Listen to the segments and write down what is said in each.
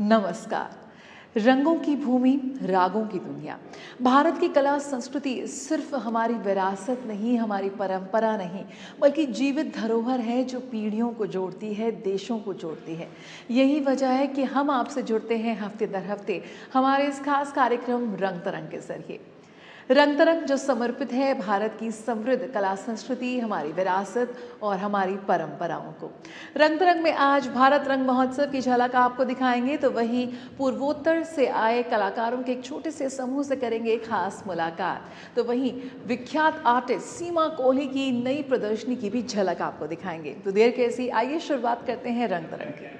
नमस्कार। रंगों की भूमि, रागों की दुनिया। भारत की कला संस्कृति सिर्फ हमारी विरासत नहीं, हमारी परंपरा नहीं, बल्कि जीवित धरोहर है जो पीढ़ियों को जोड़ती है, देशों को जोड़ती है। यही वजह है कि हम आपसे जुड़ते हैं हफ्ते दर हफ्ते हमारे इस खास कार्यक्रम रंग तरंग के जरिए। रंग तरंग जो समर्पित है भारत की समृद्ध कला संस्कृति, हमारी विरासत और हमारी परंपराओं को। रंग तरंग में आज भारत रंग महोत्सव की झलक आपको दिखाएंगे, तो वहीं पूर्वोत्तर से आए कलाकारों के एक छोटे से समूह से करेंगे खास मुलाकात। तो वहीं विख्यात आर्टिस्ट सीमा कोहली की नई प्रदर्शनी की भी झलक आपको दिखाएंगे। तो देर कैसी, आइए शुरुआत करते हैं रंग तरंग की।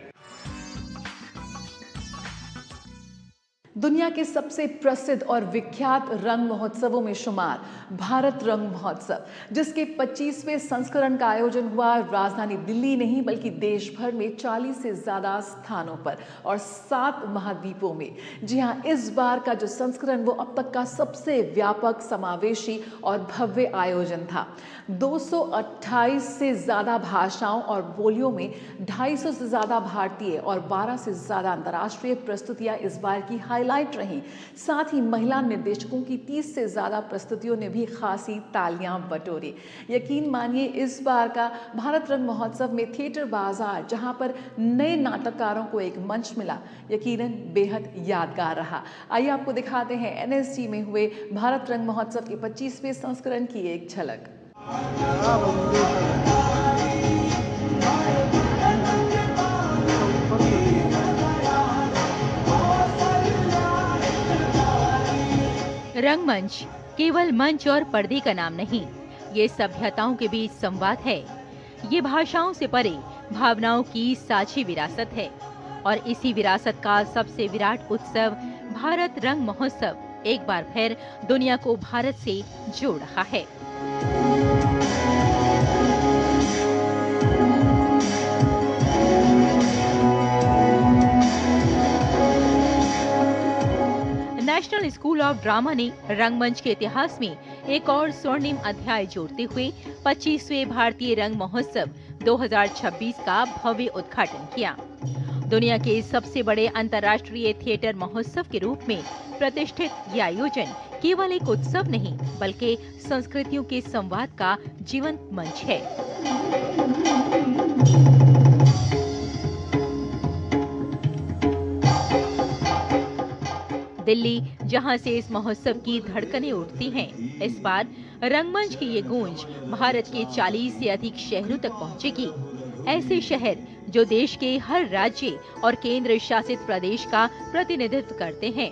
दुनिया के सबसे प्रसिद्ध और विख्यात रंग महोत्सवों में शुमार भारत रंग महोत्सव, जिसके 25वें संस्करण का आयोजन हुआ राजधानी दिल्ली नहीं बल्कि देश भर में 40 से ज्यादा स्थानों पर और 7 महाद्वीपों में। जी हाँ, इस बार का जो संस्करण वो अब तक का सबसे व्यापक, समावेशी और भव्य आयोजन था। 228 से ज्यादा भाषाओं और बोलियों में 250 से ज्यादा भारतीय और 12 से ज्यादा अंतर्राष्ट्रीय प्रस्तुतियां इस बार की हाईलाइट रहीं। साथ ही महिला निर्देशकों की 30 से ज्यादा प्रस्तुतियों ने भी खासी तालियां बटोरी। यकीन मानिए, इस बार का भारत रंग महोत्सव में थिएटर बाजार, जहां पर नए नाटककारों को एक मंच मिला, यकीनन बेहद यादगार रहा। आइए आपको दिखाते हैं एनएसजी में हुए भारत रंग महोत्सव के 25वें संस्करण की एक झलक। रंगमंच केवल मंच और पर्दे का नाम नहीं, ये सभ्यताओं के बीच संवाद है। ये भाषाओं से परे भावनाओं की साझी विरासत है और इसी विरासत का सबसे विराट उत्सव भारत रंग महोत्सव एक बार फिर दुनिया को भारत से जोड़ रहा है। नेशनल स्कूल ऑफ ड्रामा ने रंगमंच के इतिहास में एक और स्वर्णिम अध्याय जोड़ते हुए 25वें भारतीय रंग महोत्सव 2026 का भव्य उद्घाटन किया। दुनिया के सबसे बड़े अंतर्राष्ट्रीय थिएटर महोत्सव के रूप में प्रतिष्ठित यह आयोजन केवल एक उत्सव नहीं बल्कि संस्कृतियों के संवाद का जीवंत मंच है। दिल्ली, जहां से इस महोत्सव की धड़कनें उठती हैं, इस बार रंगमंच की ये गूंज भारत के 40 से अधिक शहरों तक पहुंचेगी। ऐसे शहर जो देश के हर राज्य और केंद्र शासित प्रदेश का प्रतिनिधित्व करते हैं।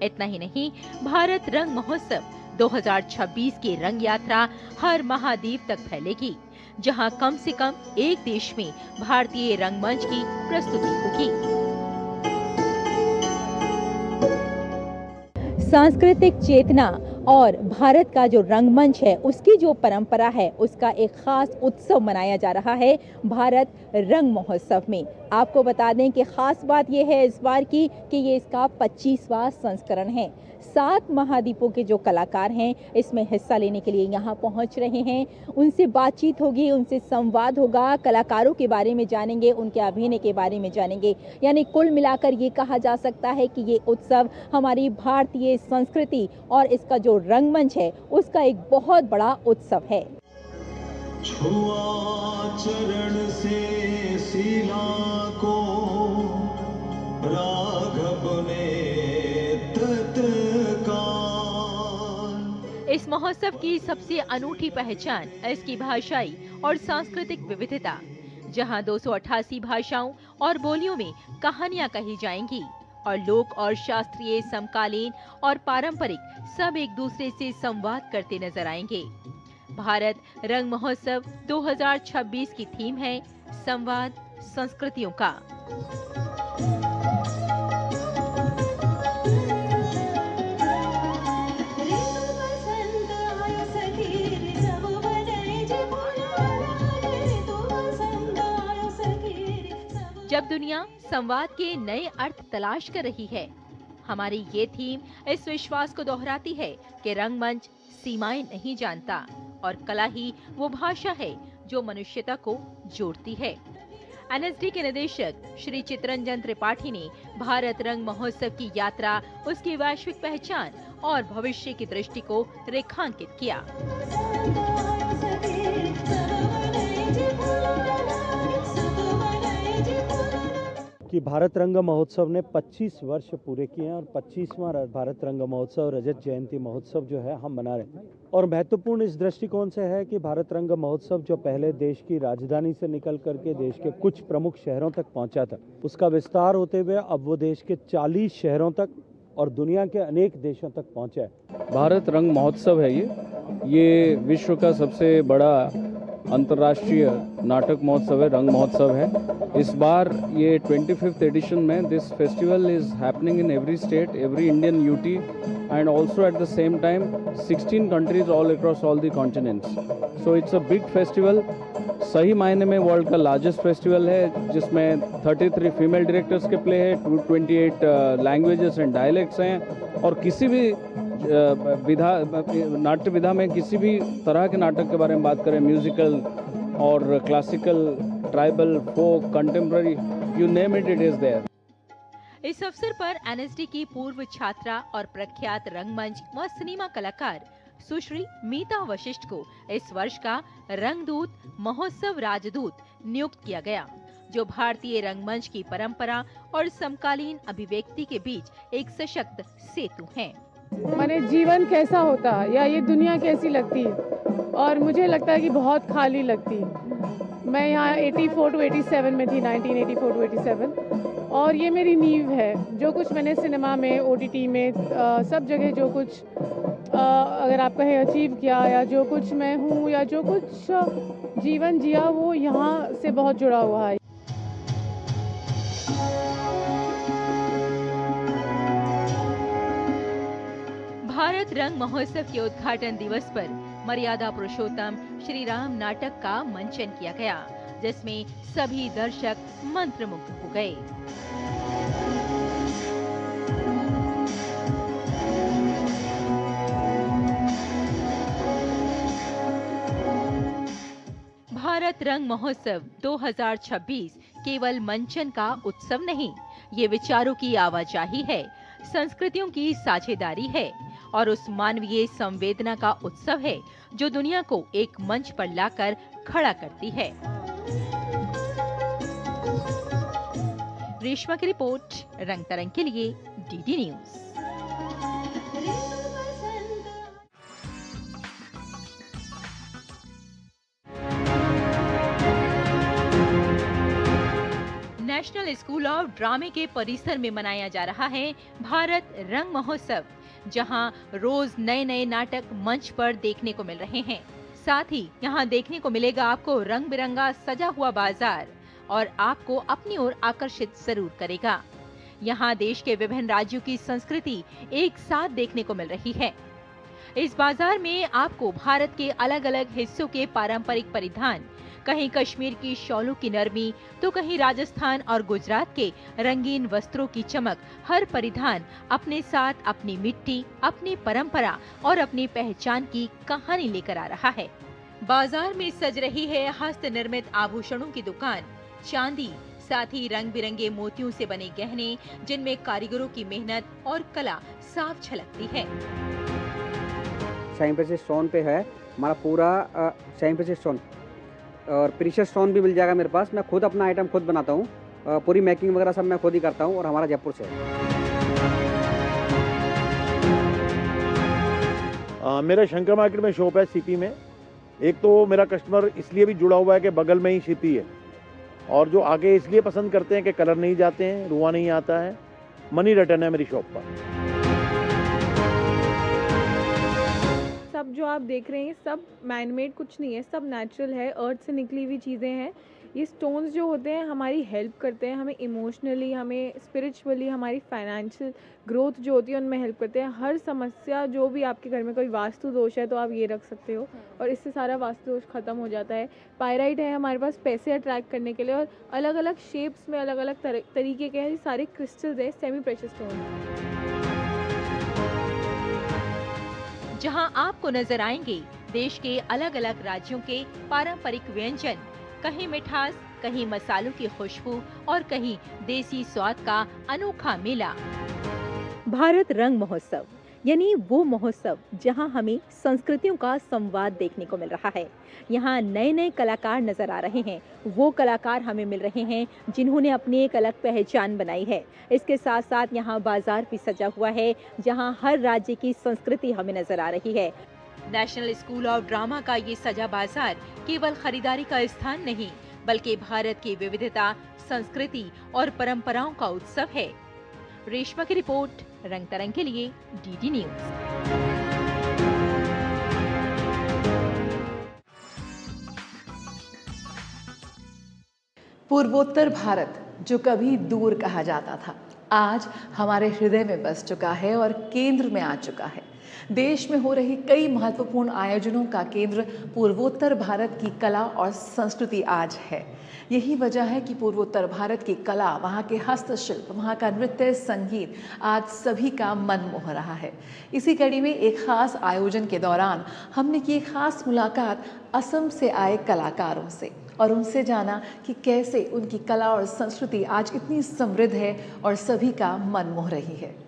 इतना ही नहीं, भारत रंग महोत्सव 2026 की रंग यात्रा हर महाद्वीप तक फैलेगी, जहां कम से कम एक देश में भारतीय रंगमंच की प्रस्तुति होगी। सांस्कृतिक चेतना और भारत का जो रंगमंच है, उसकी जो परंपरा है, उसका एक खास उत्सव मनाया जा रहा है भारत रंग महोत्सव में। आपको बता दें कि खास बात यह है इस बार की कि ये इसका 25वां संस्करण है। 7 महाद्वीपों के जो कलाकार हैं इसमें हिस्सा लेने के लिए यहाँ पहुँच रहे हैं। उनसे बातचीत होगी, उनसे संवाद होगा, कलाकारों के बारे में जानेंगे, उनके अभिनय के बारे में जानेंगे। यानी कुल मिलाकर ये कहा जा सकता है कि ये उत्सव हमारी भारतीय संस्कृति और इसका जो रंगमंच है उसका एक बहुत बड़ा उत्सव है। छुआ चरण से सीला को राघव ने इस महोत्सव की सबसे अनूठी पहचान इसकी भाषाई और सांस्कृतिक विविधता, जहां 288 भाषाओं और बोलियों में कहानियां कही जाएंगी और लोक और शास्त्रीय, समकालीन और पारंपरिक सब एक दूसरे से संवाद करते नजर आएंगे। भारत रंग महोत्सव 2026 की थीम है संवाद संस्कृतियों का। जब दुनिया संवाद के नए अर्थ तलाश कर रही है, हमारी ये थीम इस विश्वास को दोहराती है कि रंगमंच सीमाएं नहीं जानता और कला ही वो भाषा है जो मनुष्यता को जोड़ती है। एनएसडी के निदेशक श्री चितरंजन त्रिपाठी ने भारत रंग महोत्सव की यात्रा, उसकी वैश्विक पहचान और भविष्य की दृष्टि को रेखांकित किया। कि भारत रंग महोत्सव ने 25 वर्ष पूरे किए हैं और 25वां भारत रंग महोत्सव रजत जयंती महोत्सव जो है हम मना रहे हैं। और महत्वपूर्ण इस दृष्टिकोण से है कि भारत रंग महोत्सव जो पहले देश की राजधानी से निकल करके देश के कुछ प्रमुख शहरों तक पहुंचा था, उसका विस्तार होते हुए अब वो देश के 40 शहरों तक और दुनिया के अनेक देशों तक पहुंचा है। भारत रंग महोत्सव है ये विश्व का सबसे बड़ा अंतर्राष्ट्रीय नाटक महोत्सव है, रंग महोत्सव है। इस बार ये 25th एडिशन में this festival is happening in every state, every Indian UT and also at the same time 16 countries all across all the continents. So it's a big festival, सही मायने में वर्ल्ड का लार्जेस्ट फेस्टिवल है, जिसमें 33 female directors के play है, 228 languages and dialects हैं और किसी भी नाट्य विधा में किसी भी तरह के नाटक के बारे में बात करें, म्यूजिकल और classical, tribal, folk, contemporary, you name it, it is there. इस अवसर पर एनएसडी की पूर्व छात्रा और प्रख्यात रंगमंच व सिनेमा कलाकार सुश्री मीता वशिष्ठ को इस वर्ष का रंगदूत महोत्सव राजदूत नियुक्त किया गया, जो भारतीय रंगमंच की परंपरा और समकालीन अभिव्यक्ति के बीच एक सशक्त सेतु है। माने जीवन कैसा होता या ये दुनिया कैसी लगती, और मुझे लगता है कि बहुत खाली लगती। मैं यहाँ 84 to 87 में थी, 1984 to 87, और ये मेरी नींव है। जो कुछ मैंने सिनेमा में, ओटीटी में, सब जगह जो कुछ अगर आप कहें अचीव किया, या जो कुछ मैं हूँ, या जो कुछ जीवन जिया, वो यहाँ से बहुत जुड़ा हुआ है। भारत रंग महोत्सव के उद्घाटन दिवस पर मर्यादा पुरुषोत्तम श्री राम नाटक का मंचन किया गया, जिसमें सभी दर्शक मंत्रमुग्ध हो गए। भारत रंग महोत्सव 2026 केवल मंचन का उत्सव नहीं, ये विचारों की आवाजाही है, संस्कृतियों की साझेदारी है और उस मानवीय संवेदना का उत्सव है जो दुनिया को एक मंच पर लाकर खड़ा करती है। रेशमा की रिपोर्ट, रंग तरंग के लिए DD news. National school of ड्रामे के परिसर में मनाया जा रहा है भारत रंग महोत्सव, जहां रोज नए नए नाटक मंच पर देखने को मिल रहे हैं। साथ ही यहां देखने को मिलेगा आपको रंग बिरंगा सजा हुआ बाजार और आपको अपनी ओर आकर्षित जरूर करेगा। यहां देश के विभिन्न राज्यों की संस्कृति एक साथ देखने को मिल रही है। इस बाजार में आपको भारत के अलग अलग हिस्सों के पारंपरिक परिधान, कहीं कश्मीर की शॉलों की नरमी, तो कहीं राजस्थान और गुजरात के रंगीन वस्त्रों की चमक, हर परिधान अपने साथ अपनी मिट्टी, अपनी परंपरा और अपनी पहचान की कहानी लेकर आ रहा है। बाजार में सज रही है हस्त निर्मित आभूषणों की दुकान, चांदी, साथ ही रंग बिरंगे मोतियों से बने गहने, जिनमें कारीगरों की मेहनत और कला साफ झलकती है। शाइन प्रेसियस स्टोन पे है हमारा पूरा शाइन प्रेसियस स्टोन, और प्रीशियस स्टोन भी मिल जाएगा मेरे पास। मैं खुद अपना आइटम खुद बनाता हूँ, पूरी मेकिंग वगैरह सब मैं खुद ही करता हूँ, और हमारा जयपुर से है। मेरा शंकर मार्केट में शॉप है सीपी में। एक तो मेरा कस्टमर इसलिए भी जुड़ा हुआ है कि बगल में ही सीपी है, और जो आगे इसलिए पसंद करते हैं कि कलर नहीं जाते हैं, रुआ नहीं आता है, मनी रिटर्न है मेरी शॉप पर। सब जो आप देख रहे हैं सब मैनमेड कुछ नहीं है, सब नेचुरल है, अर्थ से निकली हुई चीज़ें हैं। ये स्टोन्स जो होते हैं हमारी हेल्प करते हैं, हमें इमोशनली, हमें स्पिरिचुअली, हमारी फाइनेंशियल ग्रोथ जो होती है उनमें हेल्प करते हैं। हर समस्या, जो भी आपके घर में कोई वास्तु दोष है तो आप ये रख सकते हो और इससे सारा वास्तु दोष खत्म हो जाता है। पायराइट है हमारे पास पैसे अट्रैक्ट करने के लिए, और अलग अलग शेप्स में अलग अलग तरीके के हैं सारे क्रिस्टल्स है, सेमी प्रेशियस स्टोन। जहां आपको नजर आएंगे देश के अलग अलग राज्यों के पारंपरिक व्यंजन, कहीं मिठास, कहीं मसालों की खुशबू और कहीं देसी स्वाद का अनोखा मेला। भारत रंग महोत्सव यानी वो महोत्सव जहां हमें संस्कृतियों का संवाद देखने को मिल रहा है। यहाँ नए नए कलाकार नजर आ रहे हैं। वो कलाकार हमें मिल रहे हैं जिन्होंने अपनी एक अलग पहचान बनाई है। इसके साथ साथ यहाँ बाजार भी सजा हुआ है जहाँ हर राज्य की संस्कृति हमें नजर आ रही है। नेशनल स्कूल ऑफ ड्रामा का ये सजा बाजार केवल खरीदारी का स्थान नहीं बल्कि भारत की विविधता, संस्कृति और परंपराओं का उत्सव है। रेशमा की रिपोर्ट, रंग तरंग के लिए डीडी न्यूज। पूर्वोत्तर भारत जो कभी दूर कहा जाता था, आज हमारे हृदय में बस चुका है और केंद्र में आ चुका है। देश में हो रही कई महत्वपूर्ण आयोजनों का केंद्र पूर्वोत्तर भारत की कला और संस्कृति आज है। यही वजह है कि पूर्वोत्तर भारत की कला, वहाँ के हस्तशिल्प, वहाँ का नृत्य, संगीत आज सभी का मन मोह रहा है। इसी कड़ी में एक खास आयोजन के दौरान हमने की एक खास मुलाकात असम से आए कलाकारों से और उनसे जाना कि कैसे उनकी कला और संस्कृति आज इतनी समृद्ध है और सभी का मन मोह रही है।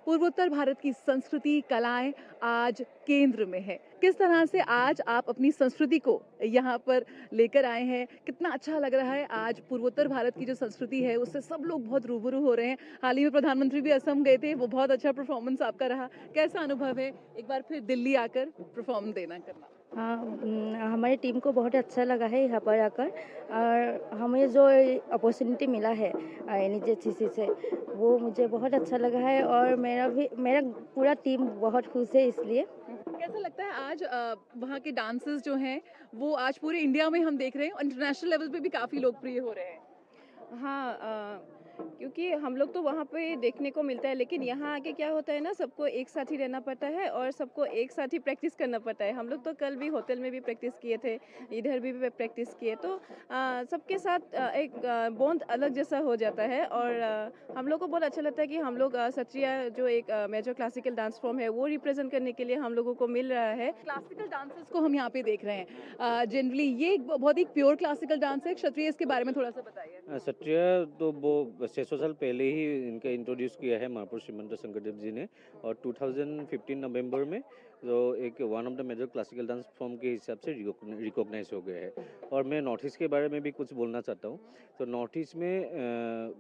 पूर्वोत्तर भारत की संस्कृति, कलाएं आज केंद्र में है। किस तरह से आज आप अपनी संस्कृति को यहाँ पर लेकर आए हैं, कितना अच्छा लग रहा है। आज पूर्वोत्तर भारत की जो संस्कृति है उससे सब लोग बहुत रूबरू हो रहे हैं। हाल ही में प्रधानमंत्री भी असम गए थे, वो बहुत अच्छा परफॉर्मेंस आपका रहा। कैसा अनुभव है एक बार फिर दिल्ली आकर परफॉर्म करना? हाँ, हमारी टीम को बहुत अच्छा लगा है यहाँ पर आकर, और हमें जो अपॉर्चुनिटी मिला है NHRCC से, वो मुझे बहुत अच्छा लगा है और मेरा पूरा टीम बहुत खुश है। इसलिए कैसा लगता है आज वहाँ के डांसेस जो हैं वो आज पूरे इंडिया में हम देख रहे हैं और इंटरनेशनल लेवल पे भी काफ़ी लोकप्रिय हो रहे हैं? हाँ, क्योंकि हम लोग तो वहाँ पे देखने को मिलता है, लेकिन यहाँ आके क्या होता है ना, सबको एक साथ ही रहना पड़ता है और सबको एक साथ ही प्रैक्टिस करना पड़ता है। हम लोग तो कल भी होटल में भी प्रैक्टिस किए थे, इधर भी प्रैक्टिस किए, तो सबके साथ एक बॉन्ड अलग जैसा हो जाता है। और हम लोग को बहुत अच्छा लगता है कि हम लोग सत्रिया जो एक मेजर क्लासिकल डांस फॉर्म है वो रिप्रेजेंट करने के लिए हम लोगों को मिल रहा है। क्लासिकल डांसेस को हम यहाँ पे देख रहे हैं। जनरली ये बहुत ही प्योर क्लासिकल डांस है। क्षत्रिय इसके बारे में थोड़ा सा बताइए। सत्रिया तो वो 600 साल पहले ही इनका इंट्रोड्यूस किया है महापुरुष श्रीमंत शंकरदेव जी ने, और 2015 नवंबर में जो एक one of the major classical dance form के हिसाब से रिकॉग्नाइज हो गया है। और मैं नॉर्थ ईस्ट के बारे में भी कुछ बोलना चाहता हूँ। तो नॉर्थ ईस्ट में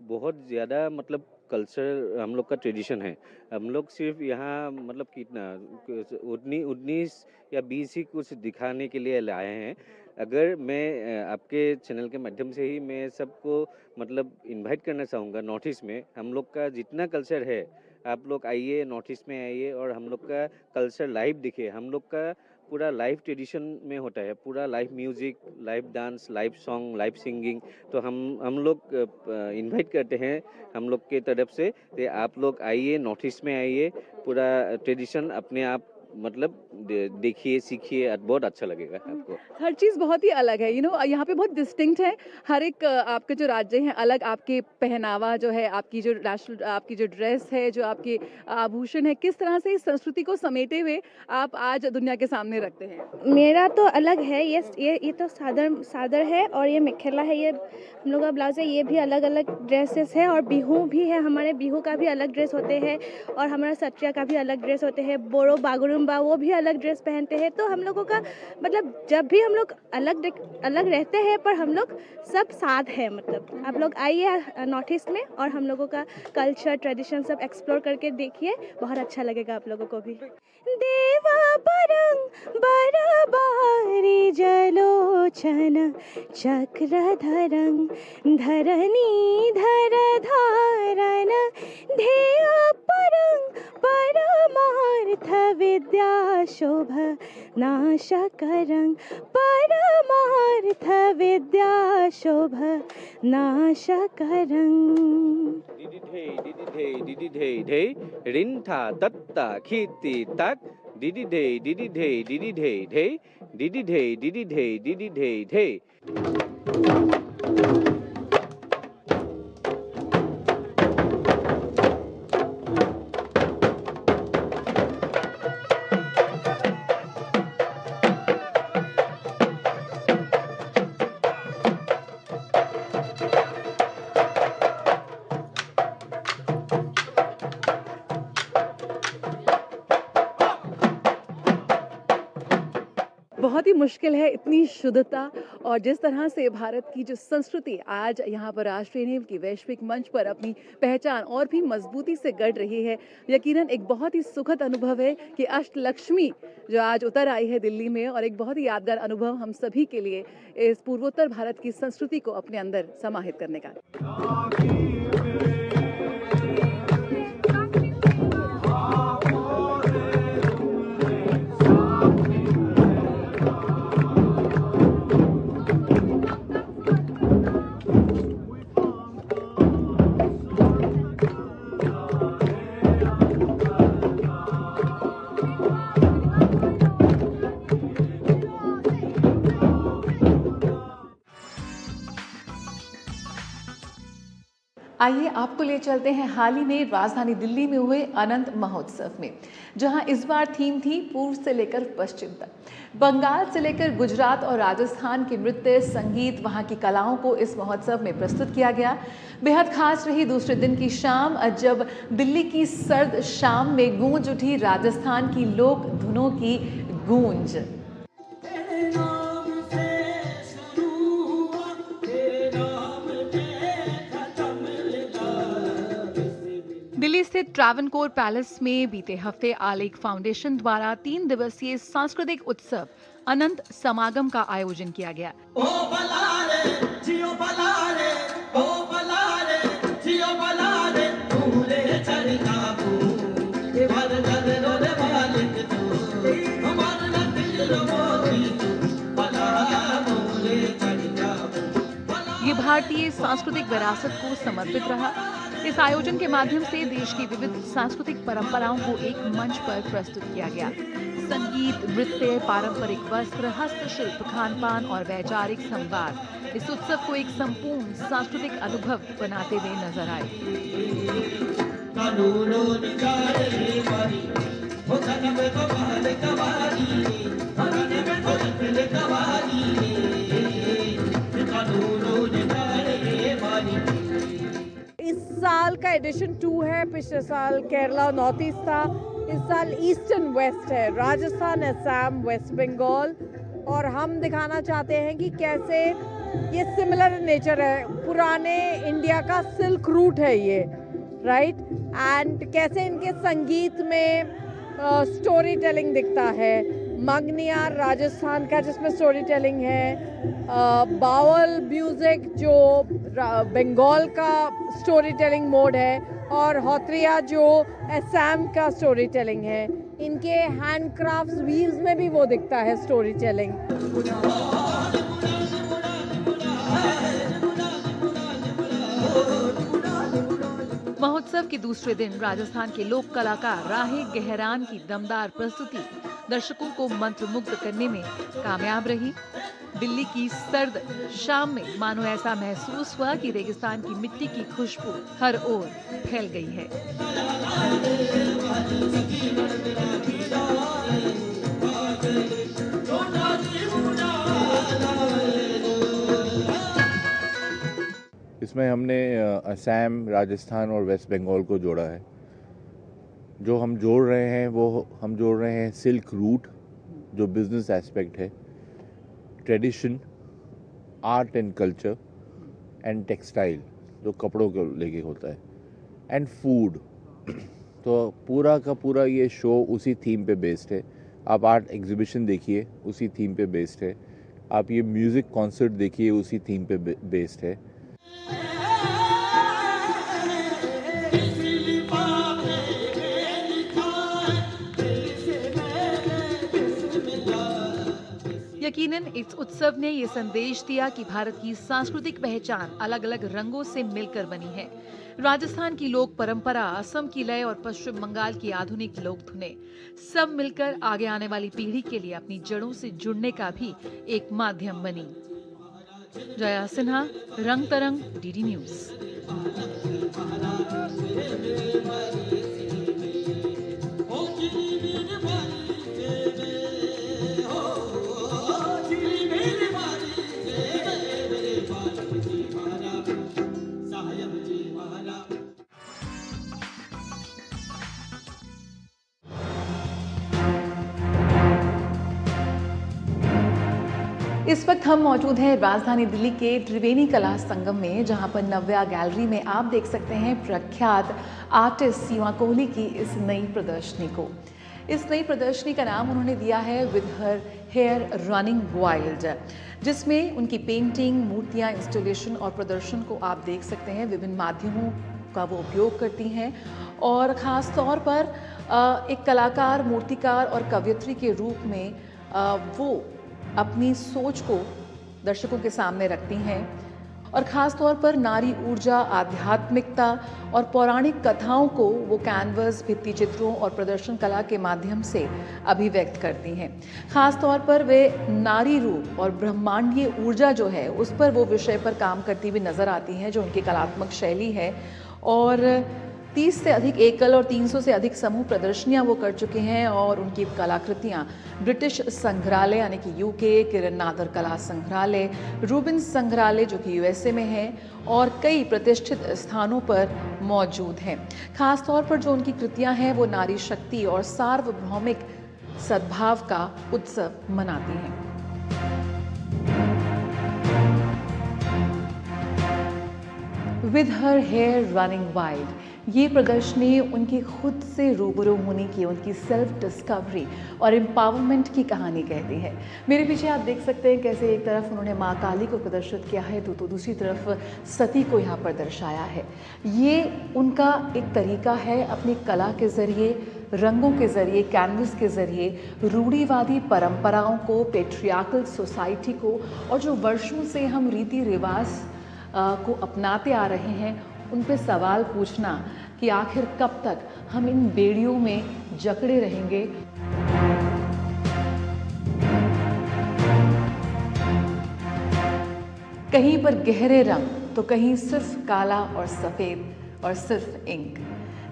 बहुत ज़्यादा मतलब कल्चर हम लोग का ट्रेडिशन है। हम लोग सिर्फ यहाँ मतलब कितना 19 या 20 ही कुछ दिखाने के लिए लाए हैं। अगर मैं आपके चैनल के माध्यम से ही मैं सबको मतलब इनवाइट करना चाहूँगा, नॉर्थ ईस्ट में हम लोग का जितना कल्चर है, आप लोग आइए, नॉर्थ ईस्ट में आइए और हम लोग का कल्चर लाइव दिखे। हम लोग का पूरा लाइव ट्रेडिशन में होता है, पूरा live music, live dance, live song, live singing. तो हम लोग इनवाइट करते हैं हम लोग के तरफ से कि आप लोग आइए, नॉर्थ ईस्ट में आइए, पूरा ट्रेडिशन अपने आप मतलब देखिए, सीखिए, बहुत अच्छा लगेगा आपको। हर चीज़ बहुत ही अलग है, यहाँ पे बहुत डिस्टिंक्ट है। हर एक आपके जो राज्य हैं अलग, आपके पहनावा जो है, आपकी जो ड्रेस है, जो आपके आभूषण है, किस तरह से इस संस्कृति को समेटे हुए आप आज दुनिया के सामने रखते हैं? मेरा तो अलग है, ये तो सादर है, और ये मेखेला है, ये हम लोग का ब्लाउज है, ये भी अलग अलग ड्रेसेस है। और बिहू भी है, हमारे बिहू का भी अलग ड्रेस होते हैं, और हमारा सत्रिया का भी अलग ड्रेस होते हैं। बोरो बागुरुम्बा वो भी अलग ड्रेस पहनते हैं। तो हम लोगों का मतलब जब भी हम लोग अलग रहते हैं, पर हम लोग सब साथ हैं। मतलब आप लोग आइए नॉर्थ ईस्ट में और हम लोगों का कल्चर, ट्रेडिशन सब एक्सप्लोर करके देखिए, बहुत अच्छा लगेगा आप लोगों को भी। देवा परंग बरबारी जलोचन चक्रधरं धरणी धर धारन धेय परंग परमार्थ विद्या शोभनाशकरं परमार्थ विद्या शोभनाशकरं डिडिधे रिंथा तत्ता खीति तक डिडिधे बहुत ही मुश्किल है इतनी शुद्धता और जिस तरह से भारत की जो संस्कृति आज यहाँ पर राष्ट्रीय नहीं बल्कि वैश्विक मंच पर अपनी पहचान और भी मजबूती से गढ़ रही है। यकीनन एक बहुत ही सुखद अनुभव है कि अष्टलक्ष्मी जो आज उतर आई है दिल्ली में और एक बहुत ही यादगार अनुभव हम सभी के लिए इस पूर्वोत्तर भारत की संस्कृति को अपने अंदर समाहित करने का। आइए आपको ले चलते हैं हाल ही में राजधानी दिल्ली में हुए अनंत महोत्सव में, जहां इस बार थीम थी पूर्व से लेकर पश्चिम तक। बंगाल से लेकर गुजरात और राजस्थान के नृत्य, संगीत, वहां की कलाओं को इस महोत्सव में प्रस्तुत किया गया। बेहद खास रही दूसरे दिन की शाम, जब दिल्ली की सर्द शाम में गूंज उठी राजस्थान की लोक धुनों की गूंज। दिल्ली स्थित ट्रावनकोर पैलेस में बीते हफ्ते आलेख फाउंडेशन द्वारा 3 दिवसीय सांस्कृतिक उत्सव अनंत समागम का आयोजन किया गया। ये भारतीय सांस्कृतिक विरासत को समर्पित रहा। इस आयोजन के माध्यम से देश की विविध सांस्कृतिक परंपराओं को एक मंच पर प्रस्तुत किया गया। संगीत, नृत्य, पारंपरिक वस्त्र, हस्तशिल्प, खानपान और वैचारिक संवाद इस उत्सव को एक संपूर्ण सांस्कृतिक अनुभव बनाते हुए नजर आए। इस साल का एडिशन 2 है। पिछले साल केरला नॉर्थ ईस्ट था, इस साल ईस्टर्न वेस्ट है, राजस्थान, असम, वेस्ट बंगाल। और हम दिखाना चाहते हैं कि कैसे ये सिमिलर नेचर है, पुराने इंडिया का सिल्क रूट है ये, राइट। एंड कैसे इनके संगीत में स्टोरी टेलिंग दिखता है। मगनियार राजस्थान का जिसमें स्टोरी टेलिंग है, बावल म्यूजिक जो बंगाल का स्टोरी टेलिंग मोड है, और होत्रिया जो असम का स्टोरी टेलिंग है। इनके हैंडक्राफ्ट्स, वीव्स में भी वो दिखता है स्टोरी टेलिंग। महोत्सव के दूसरे दिन राजस्थान के लोक कलाकार राहे गहरान की दमदार प्रस्तुति दर्शकों को मंत्रमुग्ध करने में कामयाब रही। दिल्ली की सर्द शाम में मानो ऐसा महसूस हुआ कि रेगिस्तान की मिट्टी की खुशबू हर ओर फैल गई है। इसमें हमने असम, राजस्थान और वेस्ट बंगाल को जोड़ा है। जो हम जोड़ रहे हैं वो हम जोड़ रहे हैं सिल्क रूट जो बिजनेस एस्पेक्ट है, tradition, art and culture, and textile जो कपड़ों को लेके होता है, एंड फूड। तो पूरा का पूरा ये शो उसी थीम पे बेस्ड है। आप आर्ट एग्जीबिशन देखिए, उसी थीम पे बेस्ड है। आप ये म्यूज़िक कॉन्सर्ट देखिए, उसी थीम पे बेस्ड है। यकीनन इस उत्सव ने ये संदेश दिया कि भारत की सांस्कृतिक पहचान अलग अलग रंगों से मिलकर बनी है। राजस्थान की लोक परंपरा, असम की लय और पश्चिम बंगाल की आधुनिक लोक धुनें सब मिलकर आगे आने वाली पीढ़ी के लिए अपनी जड़ों से जुड़ने का भी एक माध्यम बनी। जया सिन्हा, रंग तरंग, डीडी न्यूज। इस वक्त हम मौजूद हैं राजधानी दिल्ली के त्रिवेणी कला संगम में, जहां पर नव्या गैलरी में आप देख सकते हैं प्रख्यात आर्टिस्ट सीमा कोहली की इस नई प्रदर्शनी को। इस नई प्रदर्शनी का नाम उन्होंने दिया है with her hair running wild, जिसमें उनकी पेंटिंग, मूर्तियां, इंस्टॉलेशन और प्रदर्शन को आप देख सकते हैं। विभिन्न माध्यमों का वो उपयोग करती हैं और ख़ास तौर पर एक कलाकार, मूर्तिकार और कवयित्री के रूप में वो अपनी सोच को दर्शकों के सामने रखती हैं और ख़ास तौर पर नारी ऊर्जा, आध्यात्मिकता और पौराणिक कथाओं को वो कैनवस, भित्ति चित्रों और प्रदर्शन कला के माध्यम से अभिव्यक्त करती हैं। ख़ास तौर पर वे नारी रूप और ब्रह्मांडीय ऊर्जा जो है उस पर वो विषय पर काम करती हुई नज़र आती हैं, जो उनकी कलात्मक शैली है। और 30 से अधिक एकल और 300 से अधिक समूह प्रदर्शनियां वो कर चुके हैं और उनकी कलाकृतियां ब्रिटिश संग्रहालय यानी कि यूके, किरण नादर कला संग्रहालय, रूबिन्स संग्रहालय जो कि यूएसए में है और कई प्रतिष्ठित स्थानों पर मौजूद हैं। खास तौर पर जो उनकी कृतियां हैं वो नारी शक्ति और सार्वभौमिक सद्भाव का उत्सव मनाती हैं। With her hair running wild, ये प्रदर्शनी उनकी खुद से रूबरू होने की, उनकी सेल्फ डिस्कवरी और एम्पावरमेंट की कहानी कहती है। मेरे पीछे आप देख सकते हैं कैसे एक तरफ उन्होंने माँ काली को प्रदर्शित किया है तो दूसरी तरफ सती को यहाँ पर दर्शाया है। ये उनका एक तरीका है अपनी कला के ज़रिए, रंगों के ज़रिए, कैनवस के ज़रिए रूढ़िवादी परंपराओं को, पेट्रियार्कल सोसाइटी को और जो वर्षों से हम रीति रिवाज को अपनाते आ रहे हैं उन पे सवाल पूछना कि आखिर कब तक हम इन बेड़ियों में जकड़े रहेंगे। कहीं पर गहरे रंग तो कहीं सिर्फ काला और सफ़ेद और सिर्फ इंक।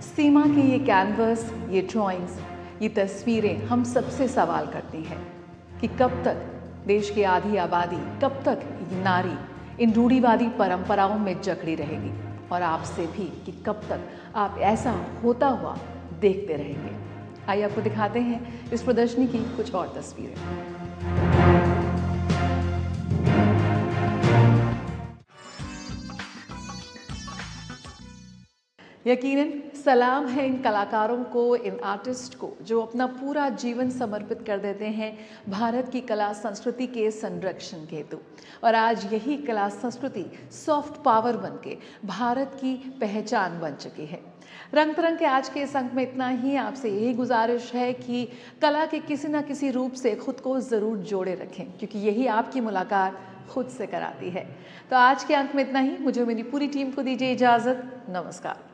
सीमा की ये कैनवस, ये ड्राइंग्स, ये तस्वीरें हम सबसे सवाल करती हैं कि कब तक देश की आधी आबादी, कब तक ये नारी इन रूढ़िवादी परंपराओं में जकड़ी रहेगी, और आपसे भी कि कब तक आप ऐसा होता हुआ देखते रहेंगे। आइए आपको दिखाते हैं इस प्रदर्शनी की कुछ और तस्वीरें। यकीनन सलाम है इन कलाकारों को, इन आर्टिस्ट को जो अपना पूरा जीवन समर्पित कर देते हैं भारत की कला संस्कृति के संरक्षण के हेतु। और आज यही कला संस्कृति सॉफ्ट पावर बनके भारत की पहचान बन चुकी है। रंग तरंग के आज के इस अंक में इतना ही। आपसे यही गुजारिश है कि कला के किसी न किसी रूप से खुद को ज़रूर जोड़े रखें, क्योंकि यही आपकी मुलाकात खुद से कराती है। तो आज के अंक में इतना ही। मुझे मेरी पूरी टीम को दीजिए इजाज़त। नमस्कार।